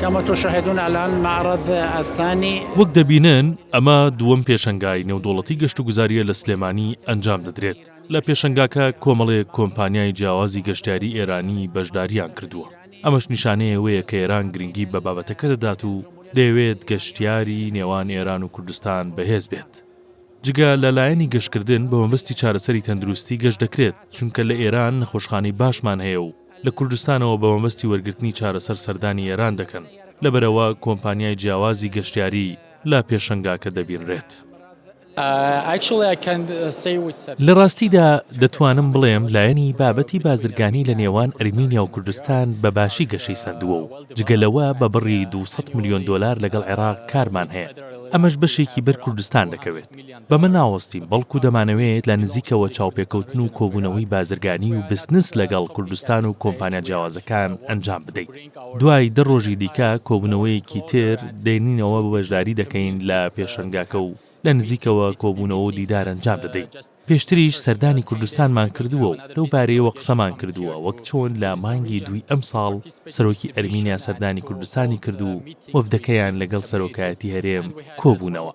كما تشاهدون الآن المعرض الثاني. وەک دەبینن ئەمە دووەم پێشەنگای نێودوڵەتی گەشت و گوزاریە لە سلێمانی ئەنجام دەدرێت. لە پێشەنگاکە کۆمەڵێک کۆمپانیای جیاوازی گەشتیاری ئێرانی بەشداریان کردووە. ئەمەش نیشانەیەوەیە کە ئێران گرنگی بە بابەتەکە دەدات و دەیەوێت گەشتیاری نێوان ئێران و کوردستان بەهێز بێت. جگە لەلایەنی گەشتکردن بە مەبەستی چارەسەری تەندروستی گەشت دەکرێت، چونکە لە ئێران نەخۆشخانەی باشمان هەیە و لە کوردستانەوە بە مەبەستی وەرگرتنی چارەسەر سەردانی ئێران دەکەن. لەبەرەوە کۆمپانیای جیاوازی گەشتیاری لە پێشەنگاکە دەبینرێت. لە ڕاستیدا دەتوانم بڵێم لایەنی بابەتی بازرگانی لە نێوان ئەرمینیا و کوردستان بەباشی گەشەی سەردووە و جگەلەوە بە بڕی 200 ملیۆن دۆلار لەگەڵ عێراق کارمان هەیە. ئەمەش بەشێکی بەر کوردستان دەکەوێت. بەمە ناوەستیم بەڵکو دەمانەوێت لە نزیکەوە چاوپێکەوتن و کۆبوونەوەی بازرگانی و بزنس لەگەڵ کوردستان و کۆمپانیا جیاوازەکان ئەنجام بدەین. دوای 10 ڕۆژی دیکە کۆبوونەوەیەکی تر دێنینەوە بە بەشداری دەکەین لە پێشەنگاکە و لە نزیکەوە کۆبوونەوە و دیدار ئەنجام دەدەین. پێشتریش سەردانی کوردستانمان کردووە و لەو بارەیەوە قسەمان کردووە، وەک چۆن لە مانگی 2 ئەم ساڵ سەرۆکی ئەرمینیا سەردانی کوردستانی کرد و وەفدەکەیان لەگەڵ سەرۆکایەتی هەرێم کۆبوونەوە.